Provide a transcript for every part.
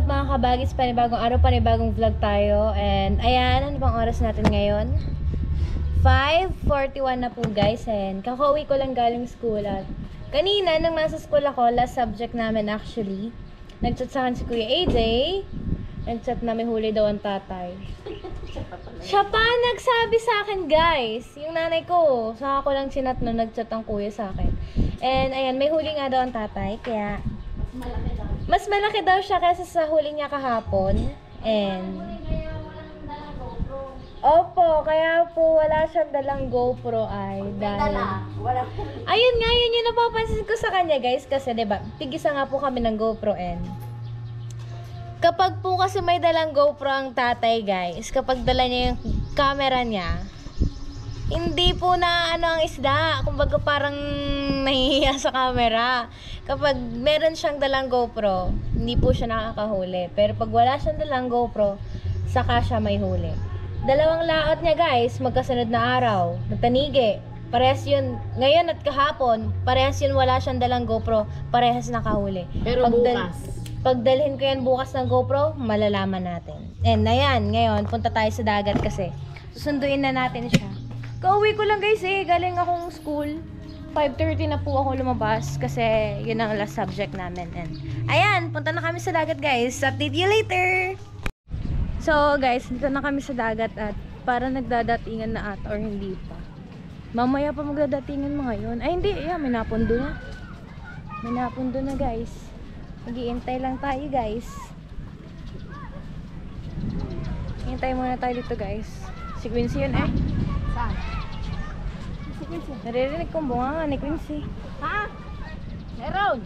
mga kabagis, panibagong araw, panibagong vlog tayo. And ayan, ano bang oras natin ngayon? 5:41 na po guys. And kakauwi ko lang galing school. At kanina, nang nasa school ako, last subject namin actually, nagchat sa akin si Kuya AJ. Nagchat na may huli daw ang tatay. Siya pa nagsabi sa akin guys. Yung nanay ko, saka ko lang sinat no, nagchat ang kuya sa akin. And ayan, may huli nga daw ang tatay. Kaya mas malaki daw siya kaysa sa huli niya kahapon. And opo, kaya po wala siyang dalang GoPro ay dahil ayun nga, yun yung napapansin ko sa kanya guys. Kasi diba, tigisa nga po kami ng GoPro. And kapag po kasi may dalang GoPro ang tatay guys, kapag dala niya yung camera niya, hindi po na ano ang isda. Kumbaga parang nahihiya sa camera. Kapag meron siyang dalang GoPro, hindi po siya nakakahuli. Pero pag wala siyang dalang GoPro, saka siya may huli. Dalawang laot niya guys, magkasunod na araw. Nagtanigi. Parehas yun. Ngayon at kahapon, parehas yun wala siyang dalang GoPro. Parehas nakahuli. Pero bukas. Pagdalhin ko yan bukas ng GoPro, malalaman natin. And ayan, ngayon, punta tayo sa dagat kasi. Susunduin na natin siya. Kauwi ko lang guys galing akong school. 5:30 na po ako lumabas kasi yun ang last subject namin. And ayan, punta na kami sa dagat guys. Update you later! So guys, dito na kami sa dagat at parang nagdadatingan na ata or hindi pa. Mamaya pa magdadatingan mga yun. Ay hindi, may napundo na. May napundo na guys. Mag-iintay lang tayo guys. Hintay muna tayo dito guys. Si Quincy yun Saan? Si Quincy. Naririnig kong bunga ni Quincy. Ha? Meron.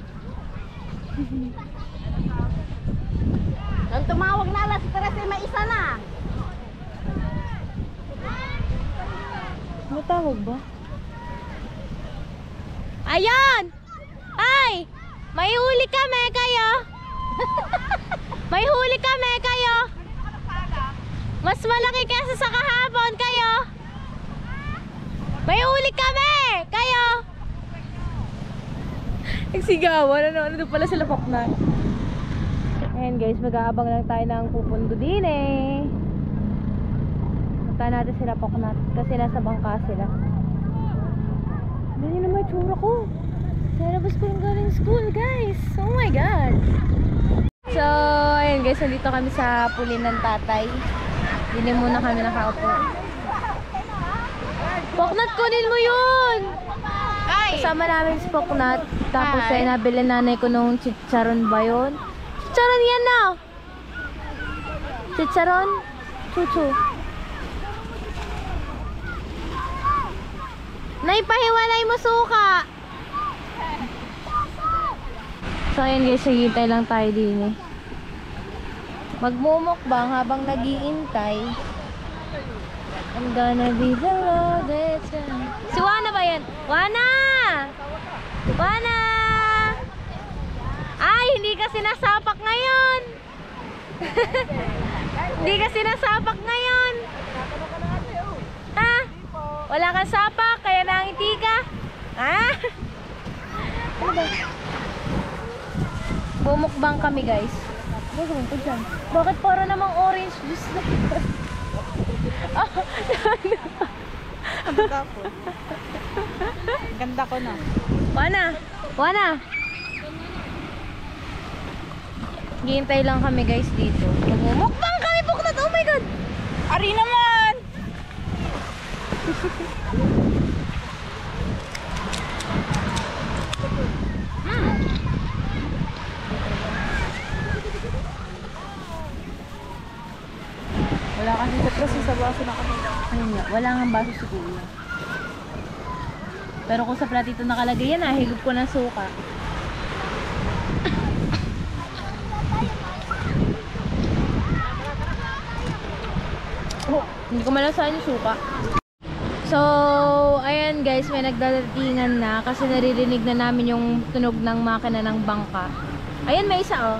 Nang tumawag na alas 13, may isa na. Matawag ba? Ayan! Ay! May huli kami kayo! May huli kami kayo! Mas malaki kaysa sa kahapon kayo! May huli kami! Kayo! Nagsigawan. Ano pala sila Poknat? Ayan guys, mag-aabang lang tayo ng pupundo din Punta natin sila Poknat kasi nasa bangka sila. Ganyan naman yung tsura ko. Narabas ko yung galing school guys. Oh my god. So, ayan guys, nandito kami sa pulin ng tatay. Hindi muna kami nakaupo. Poknat, kunin mo yun! Kasama namin si Poknat. Tapos ay nabili nanay ko nung chicharon ba yun? Chicharon yan na! Chicharon? Chuchu. Naipahiwalay mo suka! So ayan guys, hihintay lang tayo din magmumukbang habang nag-iintay. I'm gonna be the loaded. Si Wana ba yan? Wana! Wana! Ay, hindi kasi nasapak ngayon. Hindi kasi nasapak ngayon. Ha? Wala kang sapak, kaya nangiti ka? Ha? Ano ba? Bumukbang kami guys. Gagawin ko dyan. Bakit para namang orange juice na? Ang ganda ko. Ganda ko na. Wana! Wana! Hihintay lang kami guys dito. Bumukbang kami Poknat! Oh my god! Ari naman! Wala kasi sa baso na kami. Ayun nga, wala nga baso si kuya. Pero kung sa platito nakalagay yan, higop ko ng suka. Oh, hindi ko malasahan yung suka. So, ayan guys, may nagdadatingan na kasi naririnig na namin yung tunog ng makina ng bangka. Ayan, may isa oh.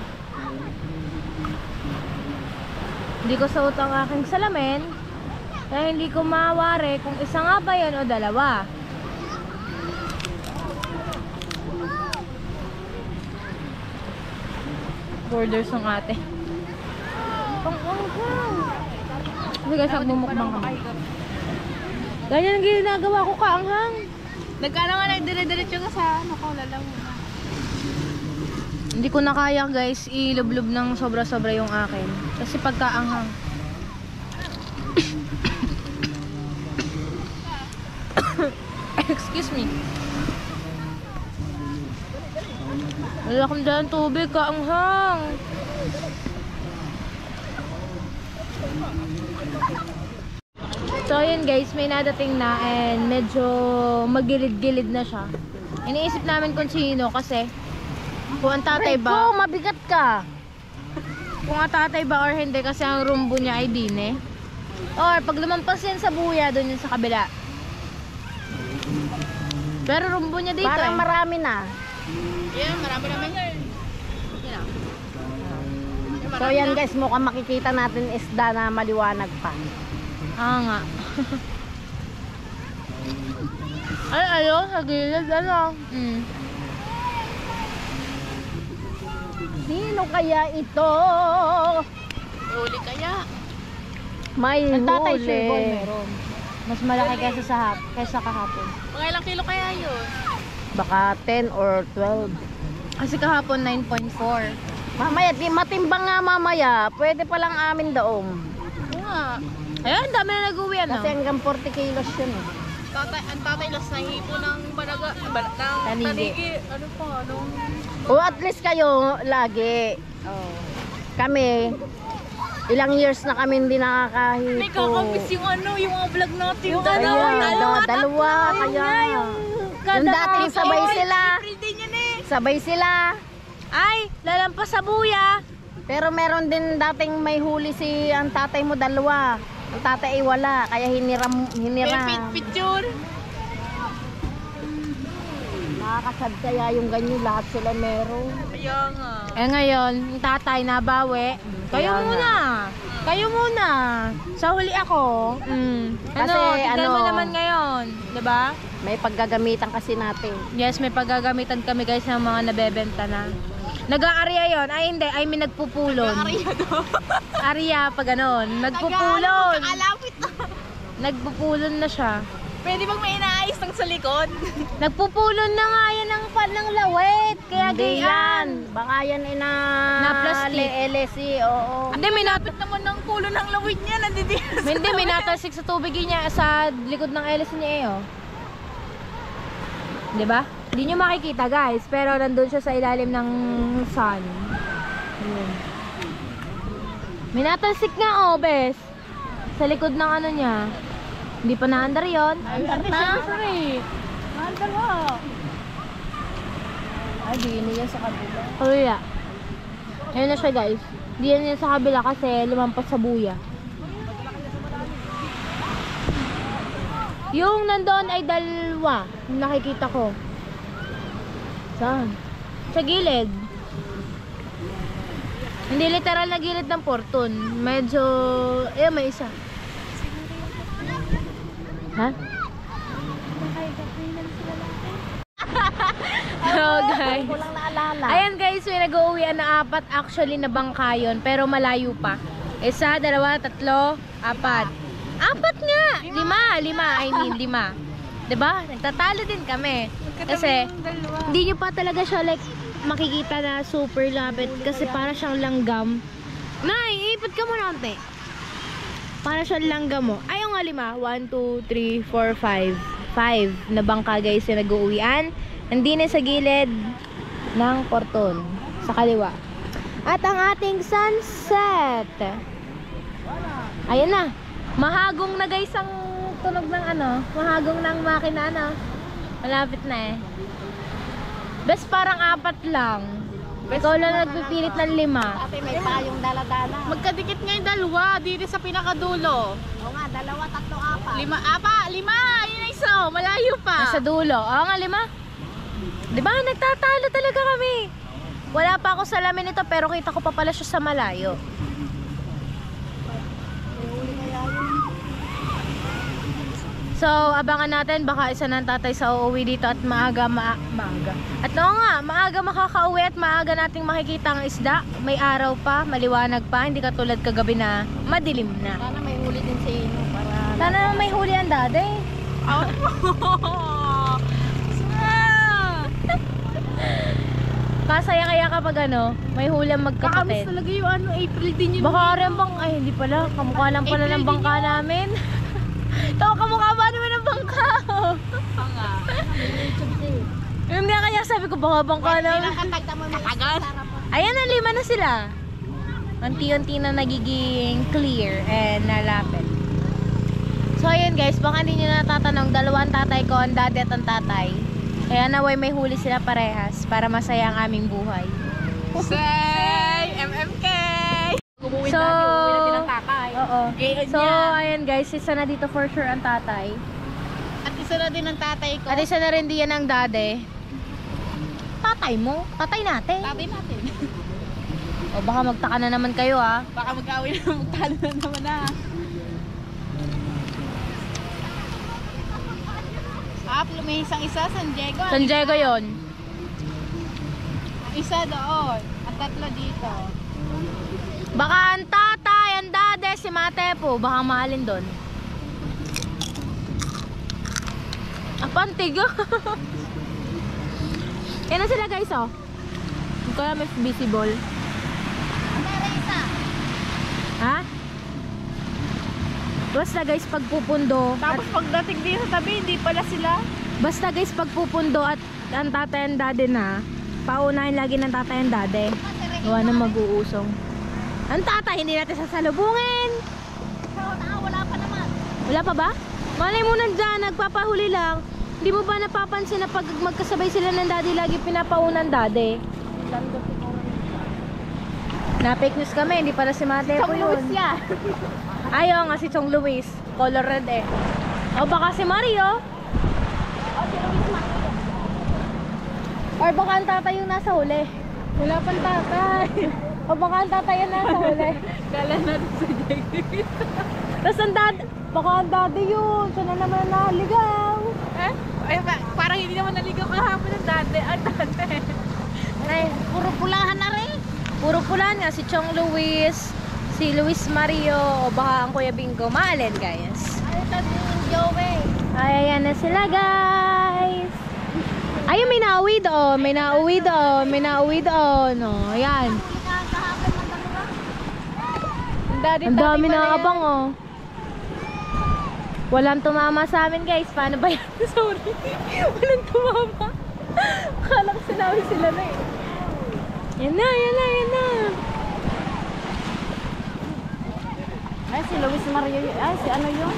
Hindi ko suot ang aking salamin kaya hindi ko mawari kung isa nga ba yun o dalawa. Borders ng ate. Ang anghang. Hindi guys, magbumukbang kami. Ganyan ang ginagawa ko kaanghang. Nagkano nga na dire-diretso ka sa ano ko, lalaw na. Hindi ko na kaya guys, ilublob ng sobra-sobra yung akin. Kasi pagkaanghang. Excuse me. Wala akong dyan tubig, kaanghang. So yun guys, may nadating na and medyo magilid-gilid na siya. Iniisip namin kung sino kasi kung ang tatay ba, mabigat ka. kung ang tatay ba or hindi kasi ang rumbo niya ay dine. Or pag lumampas yan sa buya, doon yun sa kabila. Pero rumbo niya dito Parang eh. marami na. Yeah, marami naman. So yan guys, mukhang makikita natin isda na maliwanag pa. Ah nga. Ay, ayo, sa gilid, ano? Sino kaya ito? Uli kaya. May Ang tatay huli. sure ball meron. Mas malaki kaysa kahapon. Mga ilang kilo kaya yun? Baka 10 or 12. Kasi kahapon 9.4. Mamaya, matimbang nga mamaya. Pwede palang amin daong. Oo nga. Ayan, dami na nag-uwi ano. Kasi hanggang 40 kilos yun eh. Ang tatay las na hipo ng banaga. Tanigi. Tanigi. Ano pa? Anong... O at least kayo lagi. Kami, ilang years na kami hindi nakakahipo. May kakamiss yung ano, yung mga vlog natin. Yung Dalawa. dalawa kaya. Yung dating sabay sila. April din yan eh. Sabay sila. Ay, lalampas sa buya. Pero meron din dating may huli si ang tatay mo dalawa. Ang tatay ay wala, kaya hiniram. May picture. Nakakasad kaya yung ganyan, lahat sila meron. Kaya nga. Eh ngayon, yung tatay nabawi. Kayo Kaya muna. Kayo muna. Sa huli ako. Kasi tignan mo ano, naman ngayon. 'Di ba? May paggagamitan kasi natin. Yes, may paggagamitan kami guys ng mga nabebenta na. Nag-aarya yon. Ay hindi, ay may nagpupulon. Arya pa ganon. Nagpupulon. Nakalapit na. Nagpupulon na siya. Pwede bang may inaayos ng sa likod? Nagpupulon na nga yan ng lawet. Kaya Hindi ganyan. yan. Baka yan Na plastic. LSC, oo. Hindi, may Lapit naman ng kulo ng lawid niya. Nandidiyan. Hindi, may natalsik sa tubig niya sa likod ng LS niya eh, oh. 'Di ba? Hindi niyo makikita, guys, pero nandun siya sa ilalim ng sun. Yun. May natalsik nga, oh, bes. Sa likod ng ano niya. Hindi pa naandar 'yon. Andar na. Andar mo. Ay, di niya sa kabila. Kaya. Ayun na siya, guys. Hindi yan sa kabila kasi lumampas sa buya. Yung nandoon ay dalawa. Yung nakikita ko. Saan? Sa gilid. Hindi literal na gilid ng porton. Medyo... Eh, may isa. Ha? Hello guys. Ko lang naalala. Ayan guys, may nag-uuwian na 4 actually na bangka yun, pero malayo pa. 1, 2, 3, 4. 4 nga! 5, I mean 5. Diba? Nagtatalo din kami. Kasi, hindi nyo pa talaga siya like makikita na super lapit kasi para siyang langgam. Nay, ipot ka mo natin. Para siyang langgam mo. Ayaw nga 5. 1, 2, 3, 4, 5. 5 na bangka guys yung nag-uuwian. Nandito sa gilid ng porton. Sa kaliwa. At ang ating sunset. Ayan na. Mahagong na guys ang tunog ng ano. Mahagong ng makina ano. Malapit na eh. Bes parang 4 lang. Ikaw lang nagpipilit ng 5. Ate, may payong dala-dala. Magkadikit nga yung dalawa. Dito sa pinakadulo. Oo nga, 2, 3, 4. 5. Yun na isa. Malayo pa. Nasa dulo. Oo nga 5. Diba? Nagtatalo talaga kami. Wala pa ako sa lamin nito pero kita ko pa pala siya sa malayo. So, abangan natin, baka isa ng tatay sa uuwi dito at maaga. At oo nga, maaga makakauwi at maaga nating makikita ang isda. May araw pa, maliwanag pa, hindi katulad kagabi na madilim na. Sana may huli din si Ino para... Sana may huli ang dade. Kasaya kaya kapag ano, may huli ang magkapatid. Talaga yung ano, April din yun. Baka rin bang, ay hindi pala, kamukha lang pala ng bangka namin. Ito, kamukha ba naman ng bangka? Yun nga kaya sabi ko, baka bangka naman. Ayan, ang 5 na sila. Unti-unti na nagiging clear and nalapit. So ayun guys, baka hindi nyo natatanong, 2 tatay ko, ang daddy at ang tatay. Kaya naway may huli sila parehas para masaya ang aming buhay. Say, MMK! So, oo. So, ayan guys, isa na dito for sure ang tatay. At isa na din ang tatay ko. At isa na rin diyan ang dade. Tatay mo? Tatay natin. Tatay natin. O baka magtaka na naman kayo ah. Baka mag-awin na magtalo na naman na. May isang isa, San Diego. San Diego yun. Isa doon. At 3 dito. Baka ang tatay, ang dade, si Mate po. Baka mahalin doon. Pantig. Yan na sila guys oh. Hindi ko alam if visible. Ha? Basta guys pagpupundo. Tapos pagdating din sa tabi, hindi pala sila. Basta guys pagpupundo at ang tatay and dade na, paunahin lagi ng tatay and dade. Gawa na mag-uusong. Ang tatay hindi natin sasalubungin. Wala pa naman. Wala pa ba? Malay mo nandyan, nagpapahuli lang. Hindi mo ba napapansin na pag magkasabay sila ng daddy, lagi pinapaunan daddy? Na-fake news kami, hindi pala si Mate po yun. yan. Ayaw nga si Chong Luis. Color red eh. O baka si Mario. Or baka ang tatay yung nasa huli. Wala pang tatay. O baka ang tatay yung nasa huli. Kala natin sa Diego. Tapos ang dad, baka ang daddy yun. Siya na naman naligaw. Ay, parang hindi naman naligaw kahapon ng dati. Ang dati. Ay, Puro pulahan na rin. puro pula nga si Chong Luis, si Luis Mario, o baka ang Kuya Bingo. Maalin guys. Ano sabi yung Joey? Ay, ayan na sila guys. Ayun, may nauwi doon. May nauwi doon. May nauwi doon. O, ayan. Ang dami na abang oh. Walang tumama sa amin guys. Paano ba yan? Sorry. Walang tumama. Akala ko sinabi sila na eh. Yan na, yan na, yan na. Ay, si Luis Mario. Ay, si ano yun?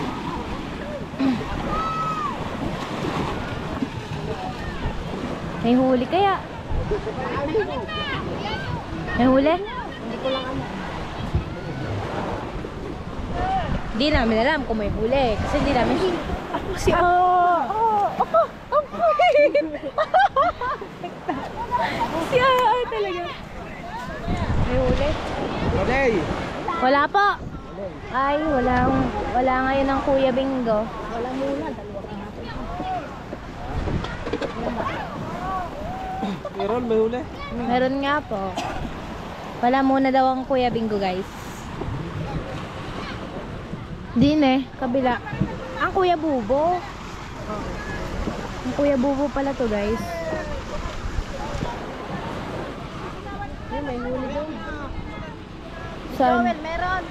May huli kaya? May huli? Hindi ko lang ano. Hindi namin alam kung may huli. Kasi hindi namin... Si Si talaga. May huli? Wala po. Ay, wala ngayon ang Kuya Bingo. Wala muna, dalawa ka natin. Meron, may huli. Meron nga po. Wala muna daw ang Kuya Bingo guys. Din eh, kabila. Ang Kuya Bubo. Ang Kuya Bubo pala to guys. Ay, may huli doon. Saan? Joel, meron.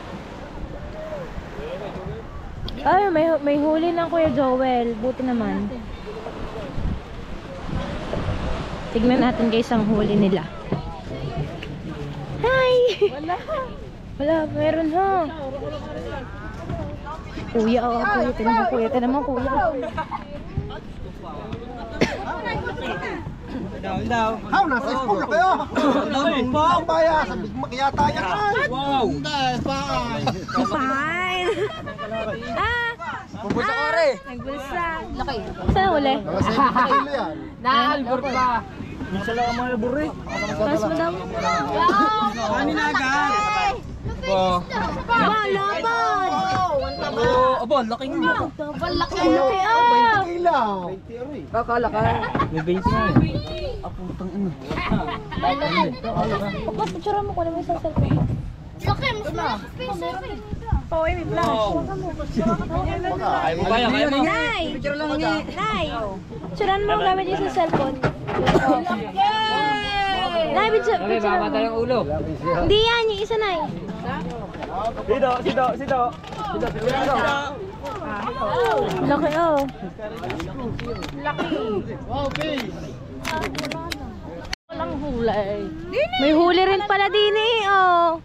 Ay, may huli ng Kuya Joel. Buti naman. Tignan natin guys ang huli nila. Hi! Wala, meron ha. Kuya, oh, kuya. Tinan mo, kuya. Tinan mo, kuya. Daw. How nasa school na kayo? Ang baya, sabi ko makiyata yan ay. Wow! Fine! Ah! Pupusa ko rin. Nagbulsa. Laki. Saan huli? Nasa kilo yan. Naalbor pa. Minsan lang ang mga buri. Taas mo daw. Kanin agad. Wow, laban! Oo, aba, laki nga. Balaki Laki ah! Kailaw. Kakala ka. May 20 na eh. Aputang ina. Pagkas, picture mo ko na may sa cellphone. Laki, mas malaki pa yung cellphone. Pauwi, may flash. Kaya mo. Nay! Picture lang nga. Nay! Picturean mo gamit yung sa cellphone. Nay, picture mo. yung ulo. Hindi yan, yung isa Nay. Sido. Laki oh. Walang hulay. May huli rin pala din eh, oh.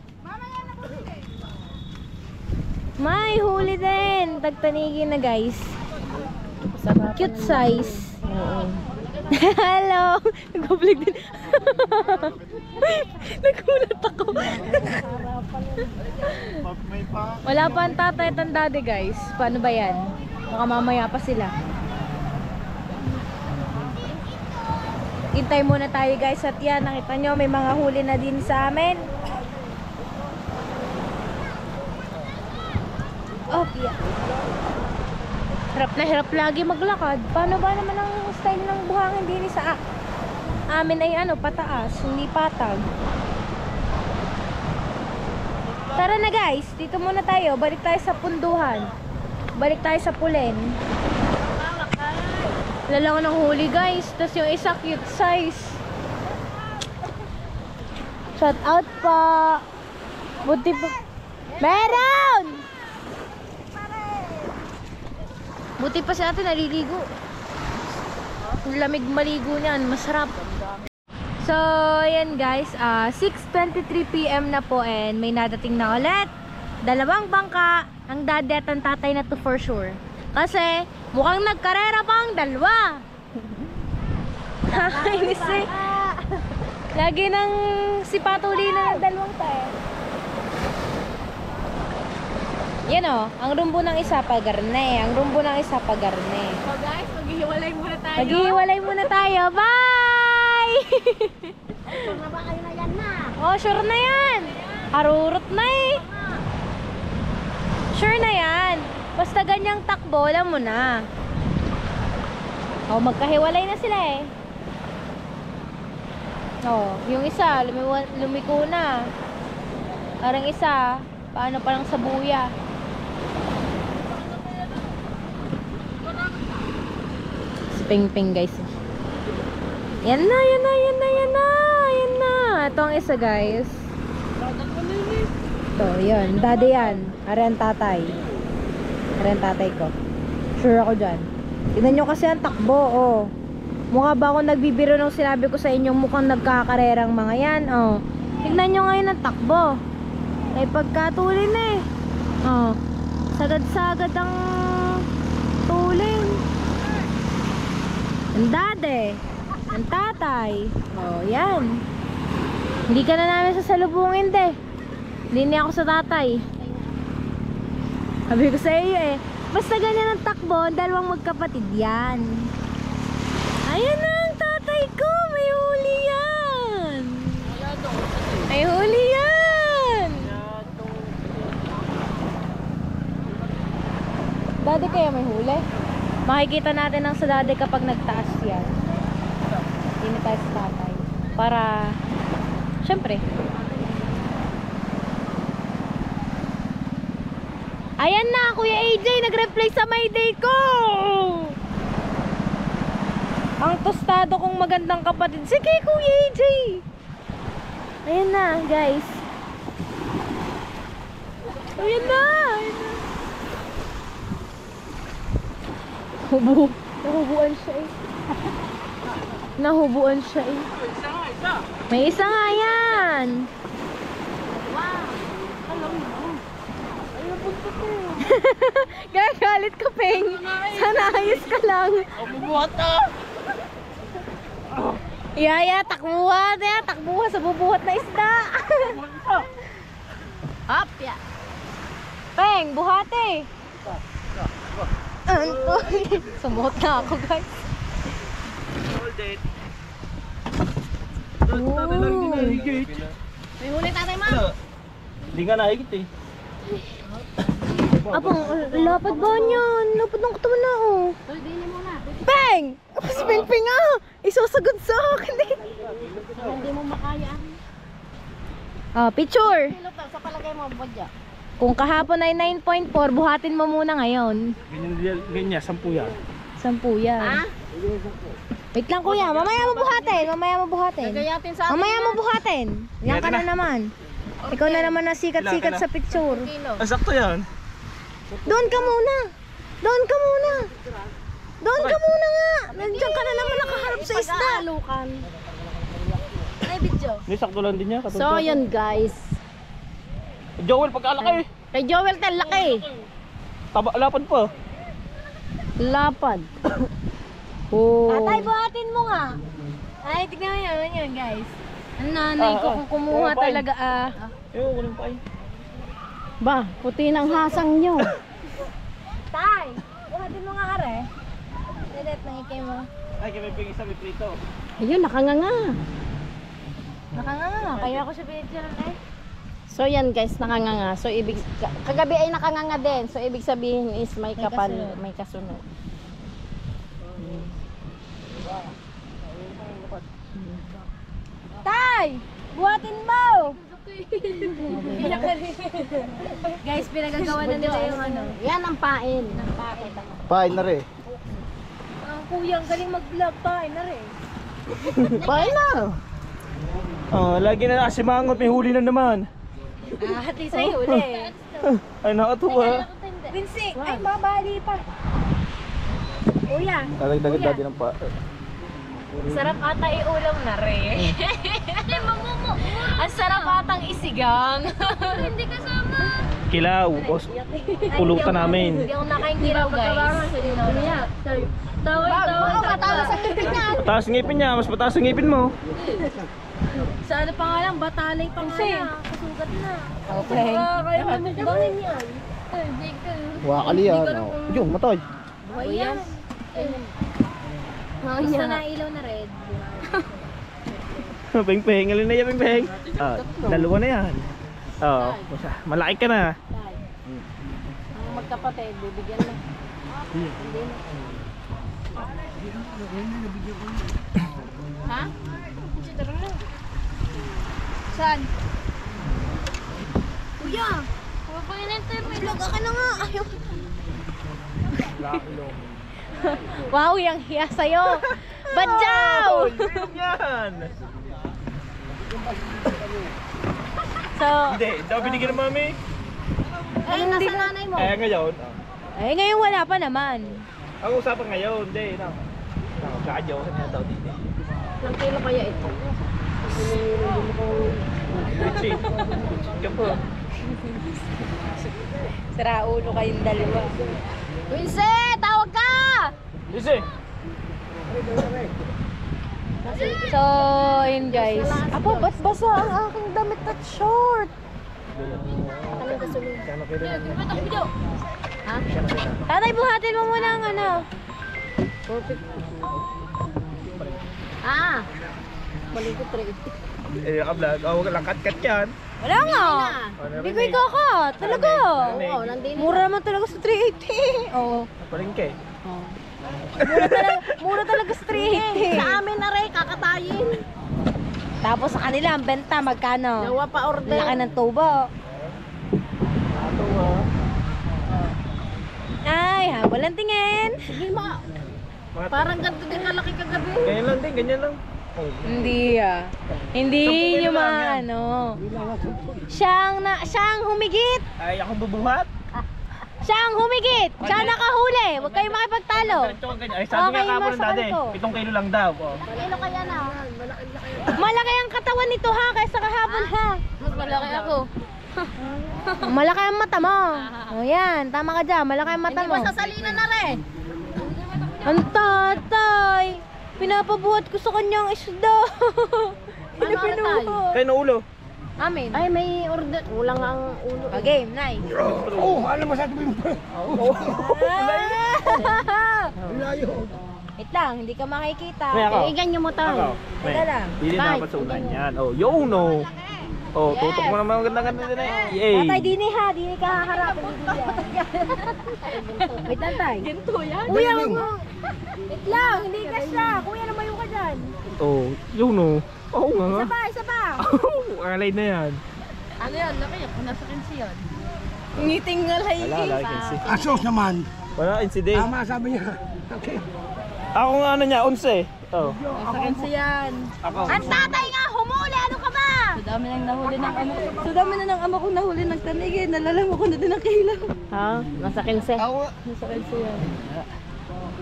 May huli din. Tagtanigin na guys. Cute size. Hello! Nag-vlog din. Nagulat ako. Wala pa ang tatay at ang daddy guys. Paano ba yan? Baka mamaya pa sila. Hintay muna tayo guys at yan. Nakita nyo may mga huli na din sa amin. Oh, yeah. Hirap na hirap lagi maglakad. Paano ba naman ang style ng buhangin din sa amin ay ano, pataas, hindi patag. Tara na guys, dito muna tayo. Balik tayo sa punduhan. Balik tayo sa pulen. Lala ko ng huli guys. Tapos yung isa cute size. Shout out pa. Buti pa. Meron! Buti pa si ate naliligo. Ang lamig maligo niyan, masarap. So, ayan guys, 6:23 PM na po and may nadating na ulit. Dalawang bangka, ang daddy at ang tatay na to for sure. Kasi, mukhang nagkarera pa ang dalawa. Nakakainis eh. Lagi nang si Patulina ng dalawang tayo. Yan o, ang rumbo ng isa pagarne. Ang rumbo ng isa pagarne. So guys, maghihiwalay muna tayo. Maghihiwalay muna tayo. Bye! Sure na ba kayo na yan na? Oh, sure na yan. Harurot na eh. Sure na yan. Basta ganyang takbo, alam mo na. Oh, magkahiwalay na sila eh. Oh, yung isa, lumiko na. Parang isa, paano parang sa buya. Ping-ping guys. Yan na, yan na, yan na, yan na, yan na. Ito ang isa guys. Ito, yun. Daddy yan. Ari ang tatay. Ari ang tatay ko. Sure ako dyan. Tignan nyo kasi ang takbo, oh. Mukha ba ako nagbibiro nung sinabi ko sa inyong mukhang nagkakarerang mga yan, oh. Tignan nyo ngayon ang takbo. Ay pagkatulin eh. Oh. Sagad-sagad ang tulin. Ang daddy, ang tatay. Oh, yan. Hindi ka na namin sasalubungin, de. Hindi niya ako sa tatay. Sabi ko sa iyo eh. Basta ganyan ang takbo, dalawang magkapatid yan. Ayan na ang tatay ko. May huli yan. May huli yan. Daddy kaya may huli? Makikita natin ang sa daddy kapag nagtaas yan. Hindi na tayo sa tatay. Para, syempre. Ayan na, Kuya AJ, nag-reply sa my day ko. Ang tostado kong magandang kapatid. Sige, Kuya AJ. Ayan na, guys. Ayan na. Ayan na. Nahubuan siya eh. Nahubuan siya eh. May isa nga yan. Gagalit ka, Peng. Sana ayos ka lang. Bubuhat na. Yaya, takbuhan. Takbuhan sa bubuhat na isda. Hop, ya. Peng, buhate. Sumuot na ako, guys. Hold it. May huli tatay ma. Hindi nga nahigit eh. Apang, lapad ba niyan? Lapad ng katawan na, oh. Peng! Si Peng Peng, ah! Isusagot sa akin, eh. Hindi mo makaya. Picture. Kilo to, sa palagay mo, badya. Kung kahapon ay 9.4, buhatin mo muna ngayon. Ganyan, 10 yan. 10 yan. Ha? Wait lang kuya, mamaya mo buhatin. Mamaya mo buhatin. Nagayatin sa atin. Mamaya mo buhatin. Yan ka na naman. Ikaw na naman na sikat-sikat sa picture. Kilo. Sakto yan. Doon ka muna. Doon ka muna. Doon ka muna nga. Nandiyan ka na naman nakaharap sa isda. Alukan. Ay, video. Hindi, sakto lang din niya. So, yun guys. Joel, pagkalaki. Kay Joel tel, laki. Lapad pa. Lapad. Oh. Tatay, buhatin mo nga. Ay, tignan mo yun, guys. Ang nanay ko kung kumuha talaga, Ewan ko lang pa eh. Ba, puti ng hasang nyo. Tay, buhatin mo nga, are. Dadet, nangikay mo. Ay, kaya may isa, may prito. Ayun, nakanganga. Nakanganga, kaya ako siya pinityan, eh. So yan guys, nakanganga. So ibig kagabi ay nakanganga din. So ibig sabihin is may kapal, kasunod. may kasunod. Tay, buhatin mo! Guys, pinagagawa na nila yung ano. Yan ang pain. Pain na rin. Ang kuyang galing mag-vlog pa, na rin. Pain na. Lagi na nakasimangot, may huli na naman. At least ay huli. Ay, nakatuwa. Vincent, ay mabali pa. Kuya, Dadagdagan natin ng pa. sarap ata iulam na rin. Ang sarap atang isigang. Hindi kasama. Kilaw. Pulutan namin. Hindi ako nakain kilaw, guys. Tawa. Matalo sa ngipin niya. Mataas ang ngipin niya, mas mataas ang ngipin mo. Sa ano pa nga lang, batalay pa nga na. Kasugat na. Okay. Kaya mamukbangin yan. Wakali yan. Yung, matay. Buhay yan. Gusto na ilaw na red. Peng-peng, alin na yan, peng-peng. Dalawa na yan. Malaki ka na. Ang magkapatid, bibigyan na. Hindi na. Ha? Saan? Kuya! Vlog ka na nga. Ayaw. Wow, yung hiya sa'yo. Badyaw! Yan! So, Hindi, daw binigyan ng mami. ay, nasa nanay mo. Kaya ngayon, Ay, ngayon wala pa naman. ang usapan ngayon, hindi, kakadyo ka niya daw dito. Ilang kilo kaya ito? Richie, ka po. Sira ulo kayong dalawa. Winsett, tawag ka! Richie! So, yun guys. Apo, ba't basa ang aking damit at short? Ha? Tatay, buhatin mo muna ang ano. Ah! Balik ko 3. Eh, ka-vlog. Huwag lang kat-kat yan. Wala nga. Hindi ko ikakat. Talaga. Oo, nandito. Mura naman talaga sa 380. Oo. Palengke. Mura talaga sa 380. Sa amin na rin, kakatayin. Tapos sa kanila, ang benta magkano? Nawa pa order. Laki ng tubo. Ay, habol ang tingin. Sige parang ganito din kalaki kagabi. Ganyan lang din, ganyan lang. Hindi Hindi nyo maano. Siyang humigit. Ay, ako bubuhat. Siyang humigit. Siya nakahuli. Huwag kayong makipagtalo. Ay, sabi Okay, nga kapon ng dati, masakal ko. 7 kilo lang daw. Kilo kaya na. Malaki ang katawan nito ha, kaysa kahapon ha. Mas malaki ako. Malaki ang mata mo. O yan, tama ka dyan. Malaki ang mata Hindi mo. masasalina na rin. Ang tatay. Pinapabuhat ko sa kanyang isda. Ano Pinuha. Kayo na ulo. Amin. Ay, may order. Ulang ang ulo. Okay, nice. Oh, alam mo sa ito yung layo. Wait lang, hindi ka makikita. May ako. Igan nyo mo Ako. tayo. Teka lang. Hindi Bye. dapat sa ulan yan. Oh, yo no. Oh, tutok mo naman ganda-ganda din eh. Yay! Tatay, dini ha. Dini ka haharapin. Wait lang, tay. Ginto yan. Kuya, wag mo. Wait lang, hindi ka siya. Kuya, lumayo ka dyan. Oh, yun oh. Oo nga nga. Isa pa, isa pa. Alay na yan. Ano yan? Laki yan. Kung nasa 15 yan. Ngiting ngalay. Wala, lagi kasi. Asos naman. Wala, incident. Tama sabi niya. Okay. Ako nga ano niya, 11. Oh. Nasa 15 yan. Ako. Ang tatay nga, humuli. Ano ka ba? So dami nang nahuli ng ama. So dami na ng ama kong nahuli ng tanigin. Nalalaman ko na din ang kailan. Ha? Nasa 15. Nasa 15 yan.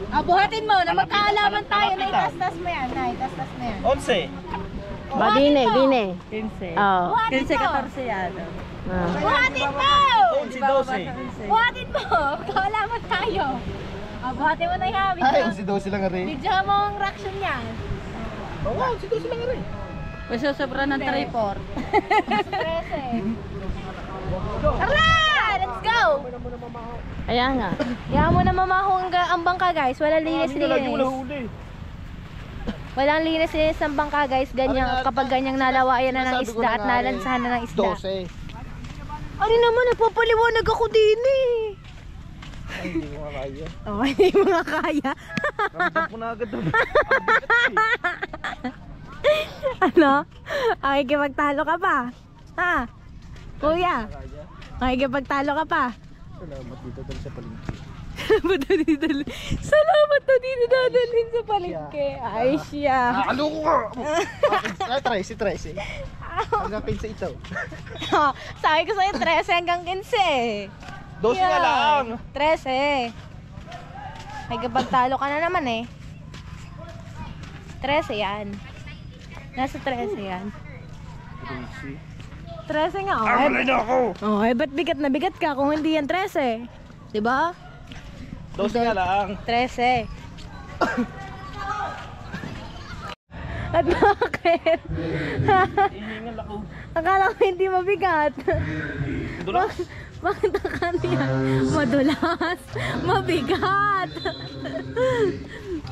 Buhatin mo na magkaalaman tayo. Naitastas mo yan. Naitastas mo yan. 11. Ba, dine. 15. Oo. 15, 14 yan. Ah. Buhatin mo! 11, 12. Buhatin mo! Kaalaman tayo. Buhatin mo na yan. Ay, si Dosi lang rin. Video mo ang reaction niyan. Oo, si 12 lang rin. May susobra ng 3-4. 13. Tara! Let's go! Kaya nga. Yahan mo na mamahong ang bangka, guys. Walang linis-linis. Walang linis-linis ng bangka, guys. Ganyan, kapag ganyang nalawayan na ng isda at nalansahan na ng isda. 12. Ano naman, nagpapaliwanag ako din eh. Ay, hindi mo makaya. Oh, hindi mo nga kaya. Ramdam ko na agad. Ano? Makikipagtalo ka pa? Ha? Kuya? Makikipagtalo ka pa? Salamat dito dali sa palengke. Salamat na dito dadalhin sa palengke. Ay siya. Aloko ka! Tracy, Tracy. Hanggang 15 ito. Sabi ko sa'yo 13 hanggang 15. 12 nga lang. 13. Makikipagtalo ka na naman eh. 13 yan. Nasa 13 yan. 13 nga, oh. Alay na ako. Oh, ba't bigat na bigat ka kung hindi yan 13? Diba? 12 nga lang. 13. At bakit? Ihingal ako. Akala ko hindi mabigat. Dulas. Bakit akala niya madulas? Mabigat.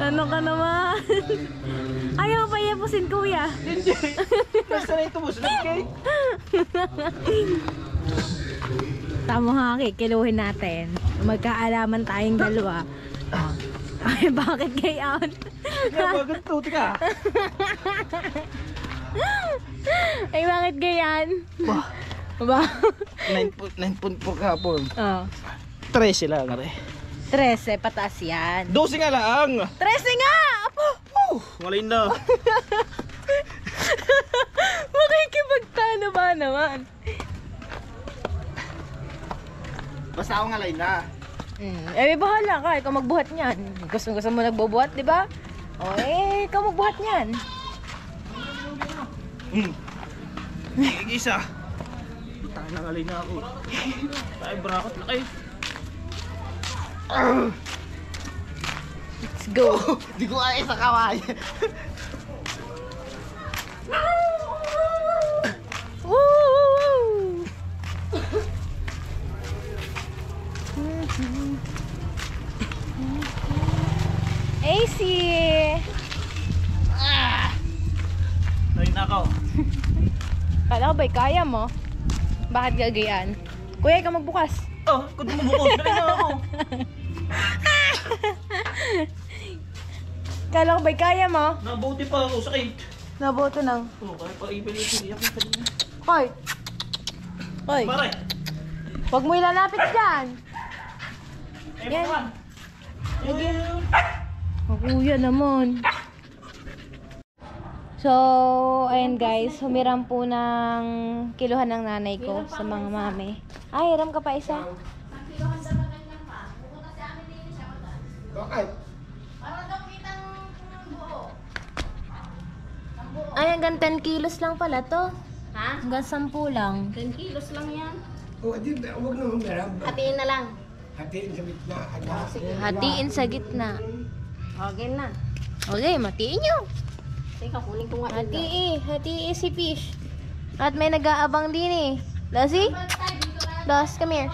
Ano ka naman? Ayaw pa iapusin, kuya. Hindi. Basta na ito mo, sunod Tama nga, kikiluhin natin. Magkaalaman tayong dalawa. Ay, bakit gayon? Kaya bagad to, tika. Ay, bakit gayan? Ba? 9.4 kahapon. Oh. 13 lang, are. 13, pataas yan. 12 nga lang. 13 nga! Apo! Walay na. Makikipagtalo ba naman? Basta ako ngalay na. Eh, bahala ka. Ikaw magbuhat niyan. Gusto mo nagbubuhat, di ba? O, ikaw magbuhat niyan. Isa. Tayo na alay na ako. Tayo brakot na kayo. Let's go. Di ko ay sa kaway. Woo! AC! Tayo na ako. Kala ko ba'y kaya mo? Bakit gagayaan? Kuya, ikaw magbukas. Oh, kung bumukos, dali na ako. Kala ko ba'y kaya mo? Nabuti pa ako, sakit. Naboto nang. Oh, kaya pa ibalik yung kanina. Hoy! Hoy! Pare! Huwag mo ilalapit dyan! Eh, Yan. baka. Oh, kuya naman. So, ayun guys, humiram po ng kiluhan ng nanay ko sa mga mami. Ay, hiram ka pa isa. Bakit? Ay, hanggang 10 kilos lang pala to. Ha? Hanggang 10 lang. 10 kilos lang yan. O, di, huwag naman meron. Hatiin na lang. Hatiin sa bitna. Hatiin sa gitna. Okay na. Okay, matiin nyo. Teka, kunin ko nga. Hatii si Fish. At may nag-aabang din eh. Lassie? Das, come here.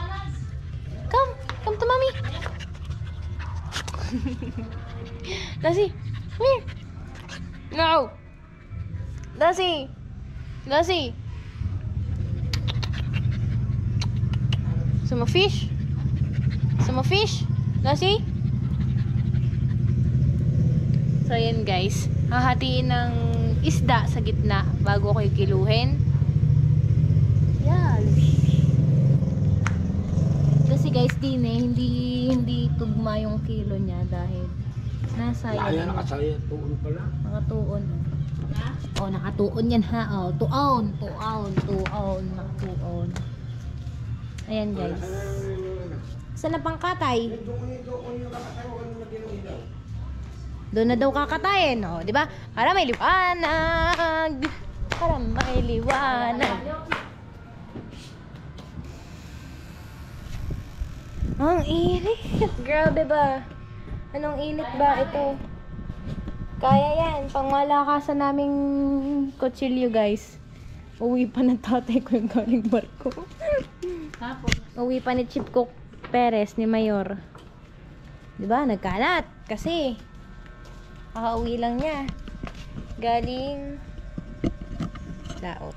Come to mommy. Lassie, come here. No. Lassie. Some fish? Some fish? Lassie? So, ayan guys. Hahatiin ng isda sa gitna bago ko kiluhin. Yan. Kasi guys, din hindi tugma yung kilo niya dahil nasa Kaya nakasaya. Tuon pala. nakatuon. Oh, nakatuon yan ha. Oh, tuon. Nakatuon. Ayan guys. Saan na pangkatay? Doon na daw kakatayin, oh, 'di ba? Para may liwanag. Para may liwanag. Ang init. Grabe ba? Anong init ba ito? Kaya yan. Pangmalakasan naming kutsilyo, guys. Uwi pa ng tatay ko yung galing barko. Uwi pa ni Chief Cook Perez ni Mayor. 'Di ba? Nagkalat kasi kakauwi lang niya. Galing laot.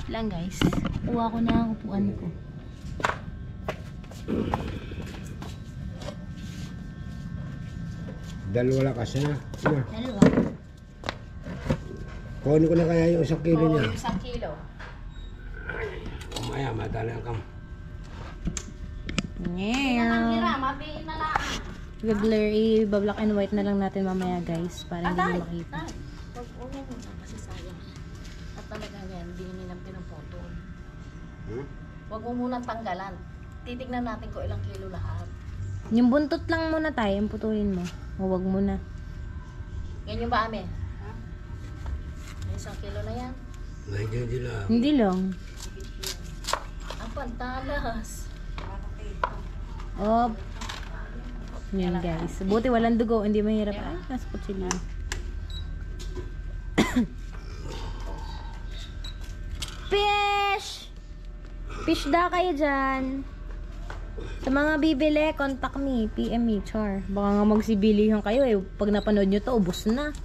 Lang guys. Kuha ko na ang upuan ko. Dalawa lang kasi na. Dalawa. Kunin ko na kaya yung 1 kilo niya. 1 kilo. Kumaya, madali ang kam. Yeah. Regular, i-black and white na lang natin mamaya guys para hindi nyo makita. Kasi sayang. At talagang yan, hindi nilang pinaphoto. Hmm? Huwag mo munang tanggalan. Titignan natin kung ilang kilo lahat. Yung buntot lang muna tayo, yung putulin mo. Huwag muna. Yan yung ba amin? Ha? May 1 kilo na yan. Hindi lang. Hindi lang. Ang pantalas. Oh. Yan guys. Buti walang dugo, hindi mahirap. Ay, nasa kutsilyo. Fish! Fish da kayo dyan. Sa mga bibili, contact me. PM me, char. Baka nga magsibilihan kayo eh. Pag napanood nyo to, ubos na.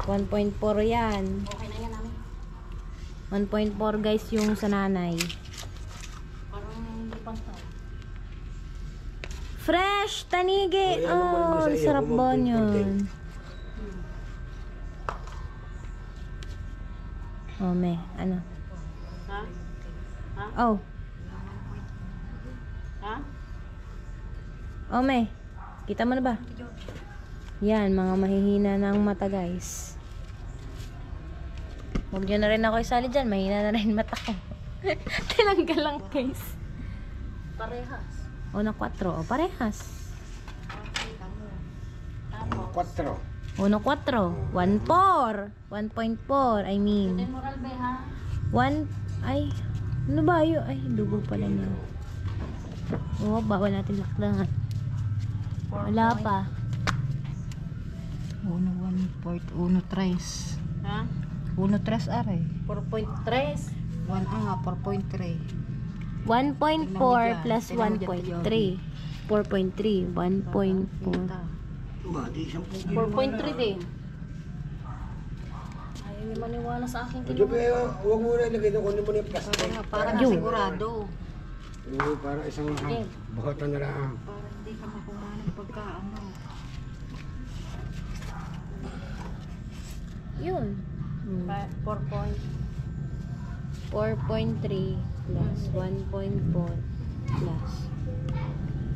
$1.4 yan. Okay na yan namin. 1.4 guys yung sa nanay. Parang hindi pang tao. Fresh! Tanigi! Oh, yan, naman mo Oh, sa iyo, sarap kung ba mag-import yun? Oh, me. Ano? Ha? Ha? Oh. Ha? Oh, me. Kita mo na ba? Yan, mga mahihina ng mata guys. Huwag nyo na rin ako isali dyan. Mahina na rin mata ko. Tinanggal lang guys. Parehas. O na 4. O parehas. 4. 1.4. 1.4. 1.4. I mean. Moral be ha? 1. Ay. Ano ba yun? Ay, dugo pala niya. Oo, bawal natin lakdangan. Wala pa. 1.3. Ha? 1.3 are. 4.3. 4.3. 1.4 plus 1.3. 4.3. 1.4. Di 10 kilo. 4.3 din. Ayaw niyo maniwala sa akin. Medyo huwag mo na ilagay doon. Kunin mo na yung plastic. Para na Yun. sigurado. Para isang buhatan na lang. Para hindi ka makuha ng pagkaano. Yun. 4.3 plus 1.4 plus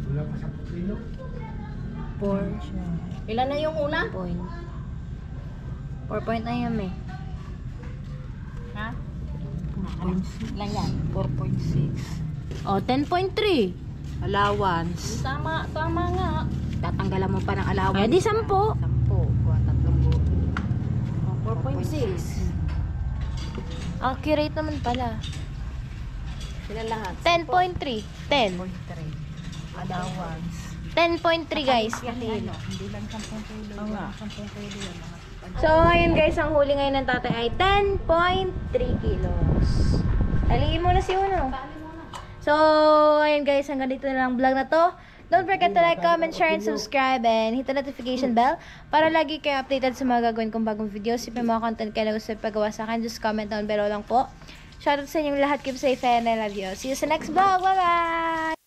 Wala pa sa kilo. 4 Ilan na yung una? point. 4 point na yan eh. Ha? Ilan yan? 4.6. O, 10.3. Allowance. Tama nga. Tatanggalan mo pa ng allowance. Ay, di 10. 10. Kuha 3 buo. 4.6. Accurate naman pala. Sila lahat. 10.3. 10. 4.3. Allowance. 10.3 guys. Hindi lang 10 kilo. Oo nga. 10 kilo yan. So, ayun guys, ang huli ngayon ng tatay ay 10.3 kilos. Aliin mo na si Uno. So, ayun guys, hanggang dito na lang vlog na to. Don't forget to like, comment, share, and subscribe, and hit the notification bell para lagi kayo updated sa mga gagawin kong bagong videos. If may mga content kayo na gusto ipagawa sa akin, just comment down below lang po. Shoutout sa inyong lahat. Keep safe and I love you. See you sa next vlog. Bye-bye!